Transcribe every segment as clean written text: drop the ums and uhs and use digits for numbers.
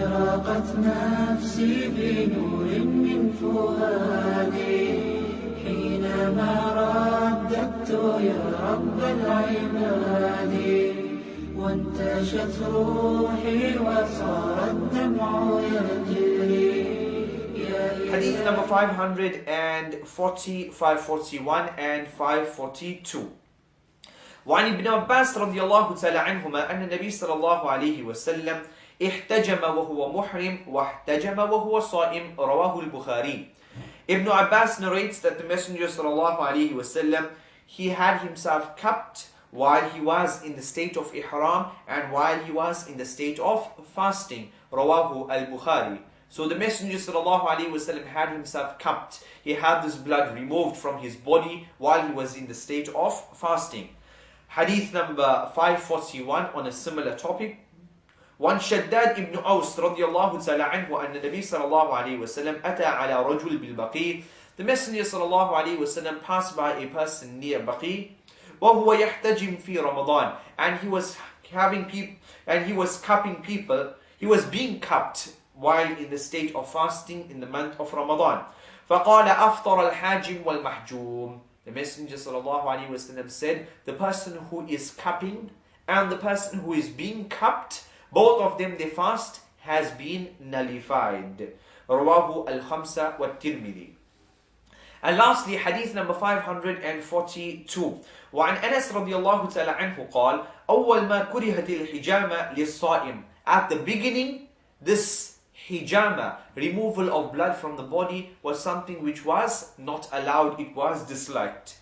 أشرقت نفسي بنور من فؤادي حينما رددت يا رب العباد وانتشت روحي وصار الدمع يجري. Hadith number 540, 541 and 542. وعن ابن عباس رضي الله تعالى عنهما أن النبي صلى الله عليه وسلم احتجم وهو محرم واحتجم وهو صائم رواه البخاري. Ibn Abbas narrates that the Messenger sallallahu alaihi wasallam, he had himself cupped while he was in the state of ihram and while he was in the state of fasting. Rawahu al-Bukhari. So the Messenger sallallahu alaihi wasallam had himself cupped. He had this blood removed from his body while he was in the state of fasting. Hadith number 541 on a similar topic. وعن شداد ابن أوس رضي الله تعالى عنه أن النبي صلى الله عليه وسلم أتى على رجل بالبقيع. The Messenger صلى الله عليه وسلم passed by a person near Baqi وهو يحتجم في رمضان, and he was having people and he was cupping people. He was being cupped while in the state of fasting in the month of Ramadan. فقال أفطر الحاجم والمحجوم. The Messenger صلى الله عليه وسلم said, the person who is cupping and the person who is being cupped, both of them, their fast has been nullified. Rawahu al-Khamsa wa Tirmidhi. And lastly, hadith number 542. وعن أنس رضي الله تعالى عنه قال أول ما كرهت الحجامة للصائم. At the beginning, this hijama, removal of blood from the body, was something which was not allowed, it was disliked.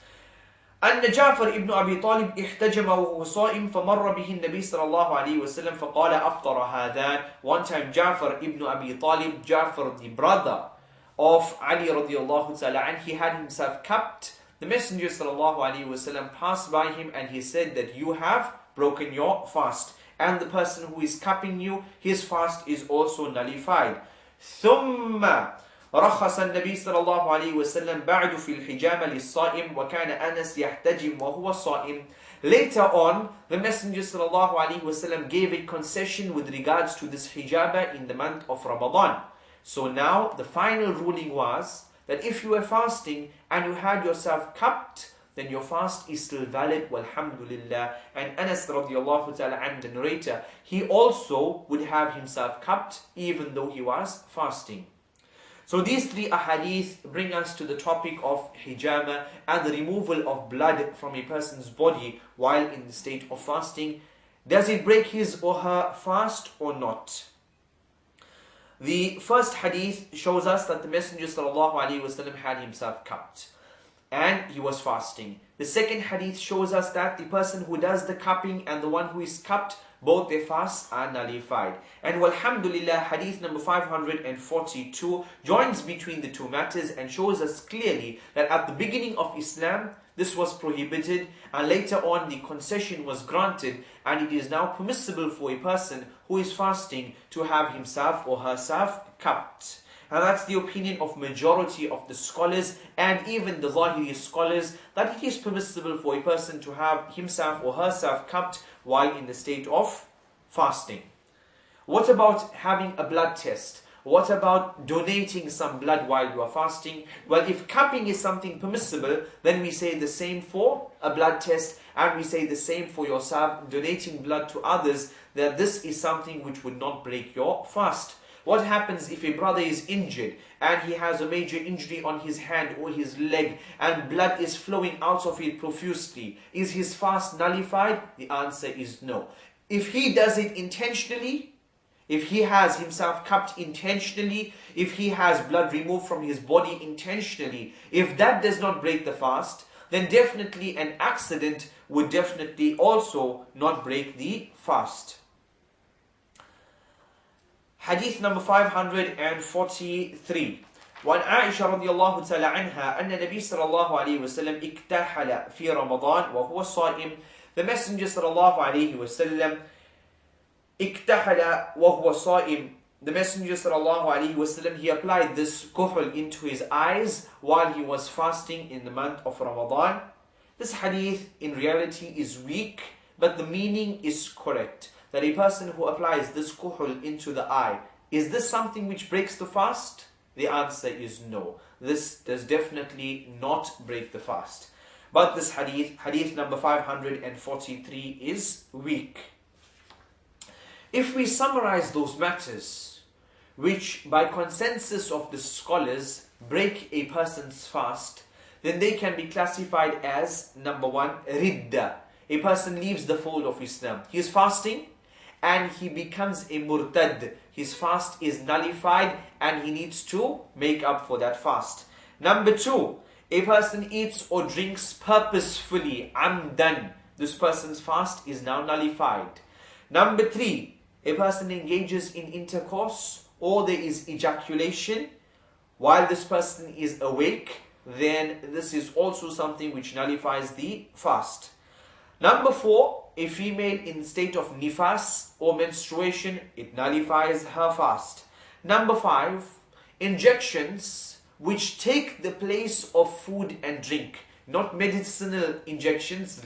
أن جعفر ابن أبي طالب احتجم وهو صائم فمر به النبي صلى الله عليه وسلم فقال أفطر هذان. One time Ja'far ibn Abi Talib, Ja'far the brother of Ali radiallahu ta'ala, and he had himself cupped. The Messenger sallallahu alaihi wasallam passed by him and he said that you have broken your fast, and the person who is cupping you, his fast is also nullified. ثم رخص النبي صلى الله عليه وسلم بعد في الحجامة للصائم وكان أنس يحتجم وهو صائم. Later on, the Messenger صلى الله عليه وسلم gave a concession with regards to this hijama in the month of Ramadan. So now the final ruling was that if you were fasting and you had yourself cupped, then your fast is still valid, walhamdulillah. And Anas radiallahu ta'ala and the narrator, he also would have himself cupped even though he was fasting. So these three ahadith bring us to the topic of hijama and the removal of blood from a person's body while in the state of fasting. Does it break his or her fast or not? The first hadith shows us that the Messenger sallallahu alaihi wasallam had himself cupped and he was fasting. The second hadith shows us that the person who does the cupping and the one who is cupped, both their fasts are nullified. And walhamdulillah, hadith number 542 joins between the two matters and shows us clearly that at the beginning of Islam, this was prohibited, and later on the concession was granted, and it is now permissible for a person who is fasting to have himself or herself cupped. And that's the opinion of majority of the scholars and even the Zahiri scholars, that it is permissible for a person to have himself or herself cupped while in the state of fasting. What about having a blood test? What about donating some blood while you are fasting? Well, if cupping is something permissible, then we say the same for a blood test, and we say the same for yourself donating blood to others, that this is something which would not break your fast. What happens if a brother is injured and he has a major injury on his hand or his leg and blood is flowing out of it profusely? Is his fast nullified? The answer is no. If he does it intentionally, if he has himself cupped intentionally, if he has blood removed from his body intentionally, if that does not break the fast, then definitely an accident would definitely also not break the fast. Hadith number 543. وعن عائشة رضي الله تعالى عنها أن النبي صلى الله عليه وسلم اكتحل في رمضان وهو صائم. The Messenger صلى الله عليه وسلم اكتحل وهو صائم. The Messenger صلى الله عليه وسلم, he applied this kuhl into his eyes while he was fasting in the month of Ramadan. This hadith in reality is weak, but the meaning is correct. That a person who applies this kuhl into the eye Is this something which breaks the fast? The answer is no. This does definitely not break the fast. But this hadith number 543, is weak. If we summarize those matters, which by consensus of the scholars break a person's fast, then they can be classified as, number one, ridda. A person leaves the fold of Islam. He is fasting and he becomes a murtad. His fast is nullified and he needs to make up for that fast. Number two, a person eats or drinks purposefully, amdan. This person's fast is now nullified. Number three, a person engages in intercourse or there is ejaculation while this person is awake, then this is also something which nullifies the fast. Number four, a female in state of nifas or menstruation, it nullifies her fast. Number five, injections which take the place of food and drink. Not medicinal injections,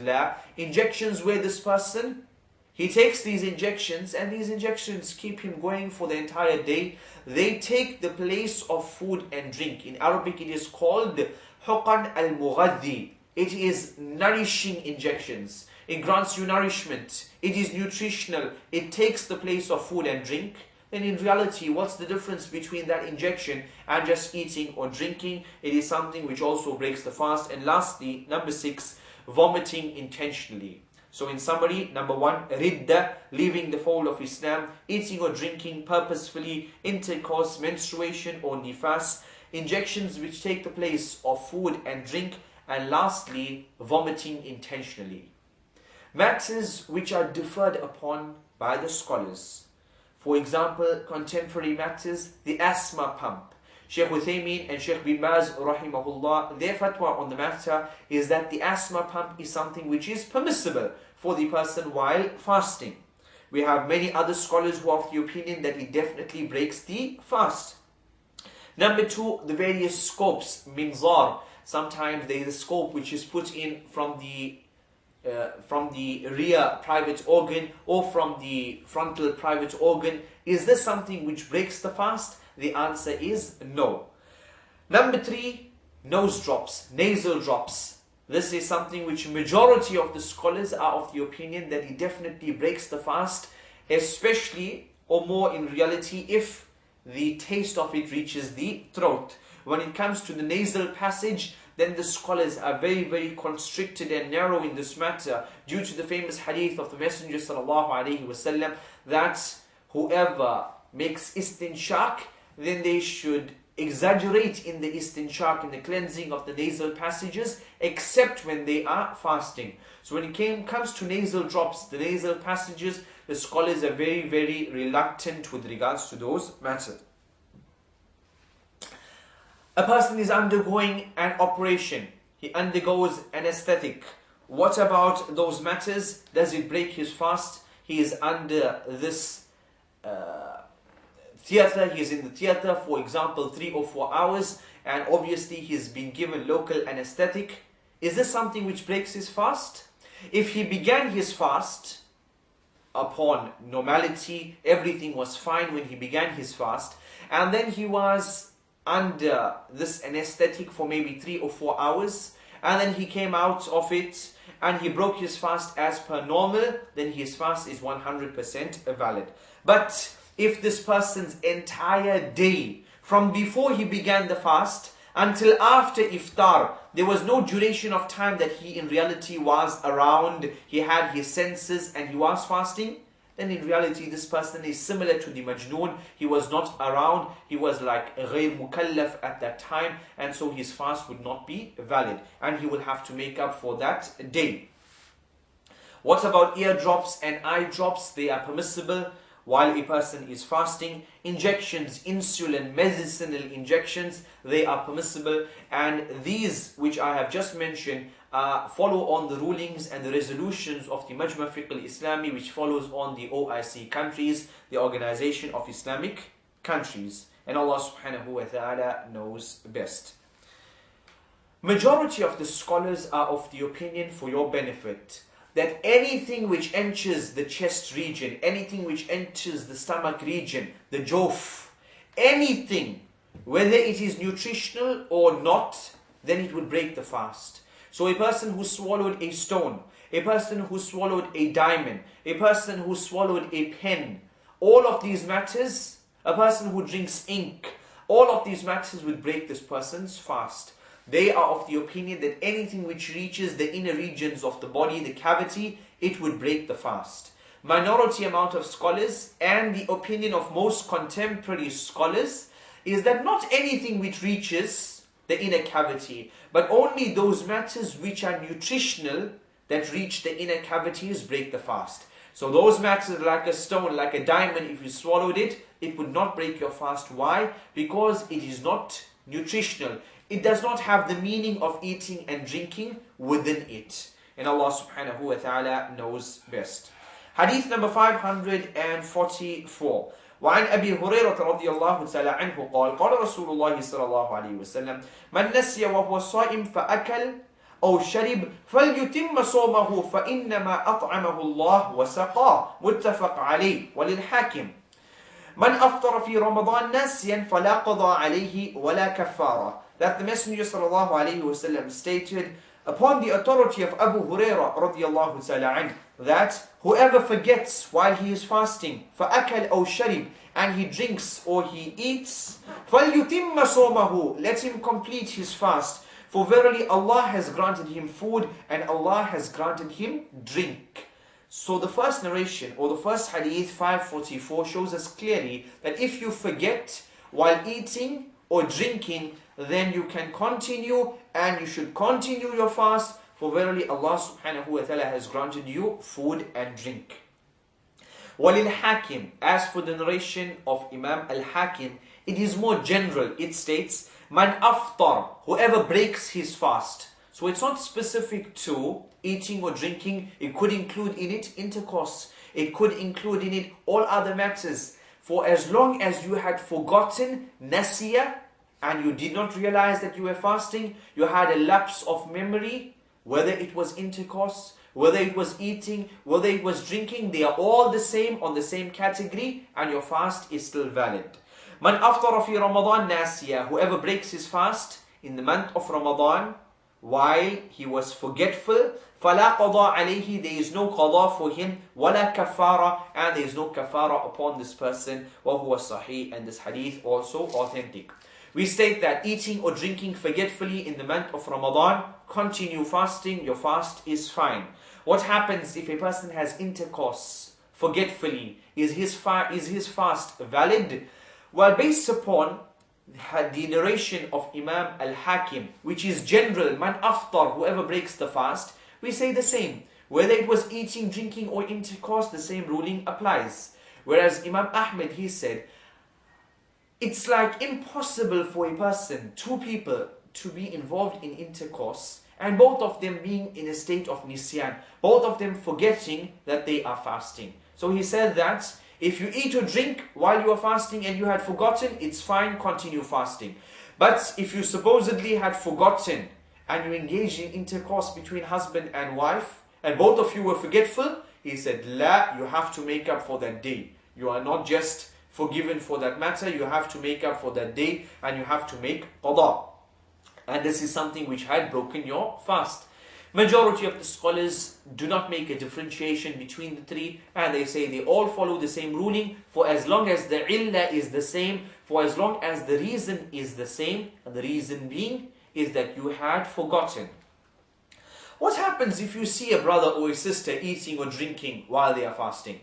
injections where this person, he takes these injections and these injections keep him going for the entire day. They take the place of food and drink. In Arabic it is called huqan al-mughaddi. It is nourishing injections. It grants you nourishment. It is nutritional. It takes the place of food and drink. Then in reality, what's the difference between that injection and just eating or drinking? It is something which also breaks the fast. And lastly, number six, vomiting intentionally. So in summary, number one, ridda, leaving the fold of Islam, eating or drinking purposefully, intercourse, menstruation or nifas, injections which take the place of food and drink, and lastly, vomiting intentionally. Matters which are differed upon by the scholars. For example, contemporary matters, the asthma pump. Shaykh Uthaymeen and Shaykh bin Baz, rahimahullah, their fatwa on the matter is that the asthma pump is something which is permissible for the person while fasting. We have many other scholars who are of the opinion that it definitely breaks the fast. Number two, the various scopes, minzar. Sometimes there is a scope which is put in from the rear private organ or from the frontal private organ. Is this something which breaks the fast? The answer is no. Number three, nose drops, nasal drops. This is something which majority of the scholars are of the opinion that it definitely breaks the fast, especially or more in reality if the taste of it reaches the throat. When it comes to the nasal passage, then the scholars are very, very constricted and narrow in this matter due to the famous hadith of the Messenger ﷺ that whoever makes istinshaq, then they should exaggerate in the istinshaq, in the cleansing of the nasal passages, except when they are fasting. So when it comes to nasal drops, the nasal passages, the scholars are very, very reluctant with regards to those matters. A person is undergoing an operation. He undergoes anesthetic. What about those matters? Does it break his fast? He is under this theater. He is in the theater, for example, 3 or 4 hours, and obviously he's been given local anesthetic. Is this something which breaks his fast? If he began his fast upon normality, everything was fine when he began his fast, and then he was under this anesthetic for maybe 3 or 4 hours, and then he came out of it and he broke his fast as per normal, then his fast is 100% valid. But if this person's entire day, from before he began the fast until after iftar, there was no duration of time that he in reality was around, he had his senses and he was fasting, then in reality this person is similar to the majnoon. He was not around, he was like غير mukallaf at that time, and so his fast would not be valid and he would have to make up for that day. What about eardrops and eye drops? They are permissible while a person is fasting. Injections, insulin, medicinal injections, they are permissible, and these which I have just mentioned follow on the rulings and the resolutions of the Majma' Fiqh al-Islami, which follows on the OIC countries, the Organization of Islamic Countries. And Allah subhanahu wa ta'ala knows best. Majority of the scholars are of the opinion, for your benefit, that anything which enters the chest region, anything which enters the stomach region, the jawf, anything, whether it is nutritional or not, then it will break the fast. So a person who swallowed a stone, a person who swallowed a diamond, a person who swallowed a pen, all of these matters, a person who drinks ink, all of these matters will break this person's fast. They are of the opinion that anything which reaches the inner regions of the body, the cavity, it would break the fast. Minority amount of scholars and the opinion of most contemporary scholars is that not anything which reaches the inner cavity, but only those matters which are nutritional that reach the inner cavities break the fast. So those matters like a stone, like a diamond, if you swallowed it, it would not break your fast. Why? Because it is not nutritional. It does not have the meaning of eating and drinking within it. And Allah subhanahu wa ta'ala knows best. Hadith number 544. وعن أبي هريرة رضي الله تعالى عنه قال قال رسول الله صلى الله عليه وسلم من نسي وهو صائم فأكل أو شرب فليتم صومه فإنما أطعمه الله وسقاه متفق عليه وللحاكم من أفطر في رمضان ناسيا فلا قضاء عليه ولا كفارة. That the Messenger صلى الله عليه وسلم stated upon the authority of Abu Hurairah radiallahu ta'ala anh, that whoever forgets while he is fasting, فَأَكَلْ أَوْ شَرِبْ, and he drinks or he eats, فَلْيُتِمَّ صَوْمَهُ, let him complete his fast. For verily Allah has granted him food and Allah has granted him drink. So the first narration or the first hadith 544 shows us clearly that if you forget while eating or drinking, then you can continue and you should continue your fast, for verily Allah subhanahu wa ta'ala has granted you food and drink. وَلِلْحَاكِمْ, as for the narration of Imam al-Hakim, it is more general. It states, Man aftar, whoever breaks his fast. So it's not specific to eating or drinking. It could include in it intercourse. It could include in it all other matters. For as long as you had forgotten nasiya, and you did not realize that you were fasting, you had a lapse of memory, whether it was intercourse, whether it was eating, whether it was drinking, they are all the same, on the same category, and your fast is still valid. Man aftara fi Ramadan nasiya, whoever breaks his fast in the month of Ramadan while he was forgetful, فَلَا قَضَى عَلَيْهِ, there is no qada for him, وَلَا كَفَّارَ, and there is no kafara upon this person, وَهُوَ صَحِيح, and this hadith also authentic. We state that eating or drinking forgetfully in the month of Ramadan, continue fasting, your fast is fine. What happens if a person has intercourse forgetfully? Is his fast valid? Well, based upon the narration of Imam al-Hakim, which is general, man aftar, whoever breaks the fast, we say the same. Whether it was eating, drinking or intercourse, the same ruling applies. Whereas Imam Ahmed, he said, it's like impossible for a person, two people, to be involved in intercourse and both of them being in a state of nisyan, both of them forgetting that they are fasting. So he said that if you eat or drink while you are fasting and you had forgotten, it's fine, continue fasting. But if you supposedly had forgotten and you engaged in intercourse between husband and wife and both of you were forgetful, he said, La, you have to make up for that day. You are not just forgiven for that matter, you have to make up for that day and you have to make qada. And this is something which had broken your fast. Majority of the scholars do not make a differentiation between the three, and they say they all follow the same ruling, for as long as the illah is the same, for as long as the reason is the same, and the reason being is that you had forgotten. What happens if you see a brother or a sister eating or drinking while they are fasting?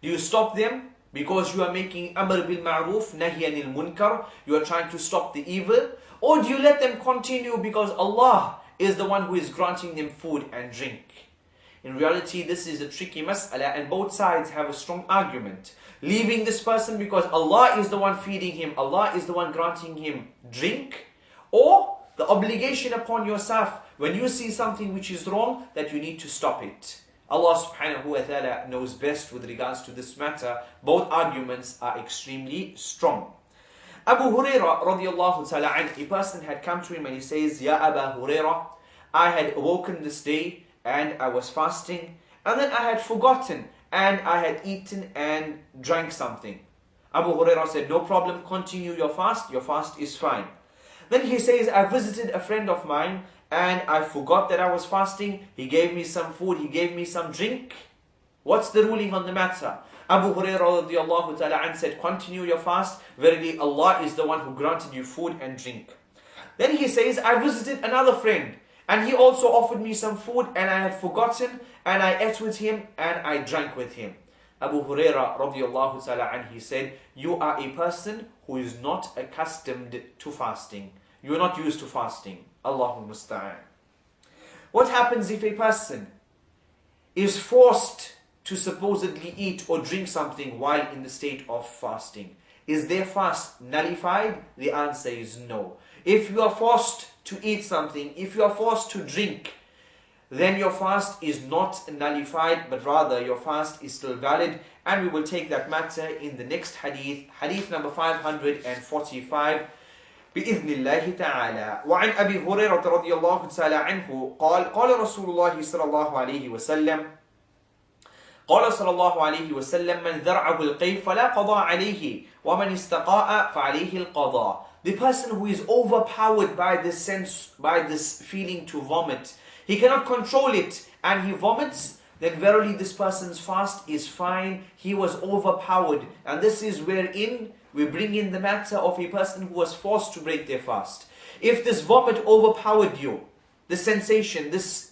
Do you stop them? Because you are making amr bil ma'ruf, nahy anil munkar, you are trying to stop the evil? Or do you let them continue because Allah is the one who is granting them food and drink? In reality, this is a tricky mas'ala and both sides have a strong argument. Leaving this person because Allah is the one feeding him, Allah is the one granting him drink, or the obligation upon yourself when you see something which is wrong that you need to stop it. Allah subhanahu wa ta'ala knows best with regards to this matter. Both arguments are extremely strong. Abu Hurairah radiallahu ta'ala anh, a person had come to him and he says, Ya Aba Hurairah, I had awoken this day and I was fasting, and then I had forgotten and I had eaten and drank something. Abu Hurairah said, no problem, continue your fast is fine. Then he says, I visited a friend of mine and I forgot that I was fasting. He gave me some food, he gave me some drink. What's the ruling on the matter? Abu Hurairah radiallahu ta'ala an said, continue your fast. Verily Allah is the one who granted you food and drink. Then he says, I visited another friend and he also offered me some food and I had forgotten and I ate with him and I drank with him. Abu Hurairah radiallahu ta'ala an, he said, you are a person who is not accustomed to fasting. You are not used to fasting. Allahu musta'an. What happens if a person is forced to supposedly eat or drink something while in the state of fasting? Is their fast nullified? The answer is no. If you are forced to eat something, if you are forced to drink, then your fast is not nullified, but rather your fast is still valid. And we will take that matter in the next hadith, hadith number 545. بإذن الله تعالى. وعن أبي هريرة رضي الله تعالى عنه قال قال رسول الله صلى الله عليه وسلم قال صلى الله عليه وسلم من ذرعه القيء فلا قضاء عليه ومن استقاء فعليه القضاء. The person who is overpowered by this sense, by this feeling to vomit, he cannot control it and he vomits, then verily this person's fast is fine. He was overpowered. And this is wherein we bring in the matter of a person who was forced to break their fast. If this vomit overpowered you, this sensation, this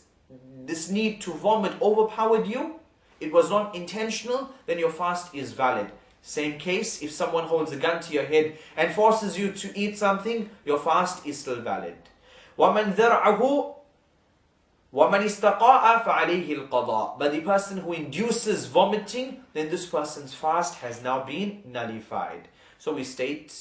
need to vomit overpowered you, it was not intentional, then your fast is valid. Same case, if someone holds a gun to your head and forces you to eat something, your fast is still valid. وَمَنْ ذَرْعَهُ وَمَنْ اسْتَقَاءَ فَعَلَيْهِ الْقَضَاء. But the person who induces vomiting, then this person's fast has now been nullified. So we state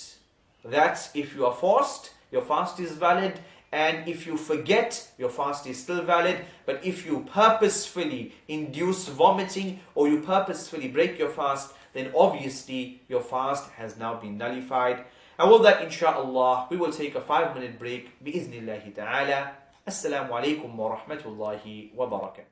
that if you are forced, your fast is valid, and if you forget, your fast is still valid. But if you purposefully induce vomiting or you purposefully break your fast, then obviously your fast has now been nullified. And with that, inshaAllah, we will take a 5-minute break. بإذن الله تعالى. Assalamu alaikum wa rahmatullahi wa barakatuh.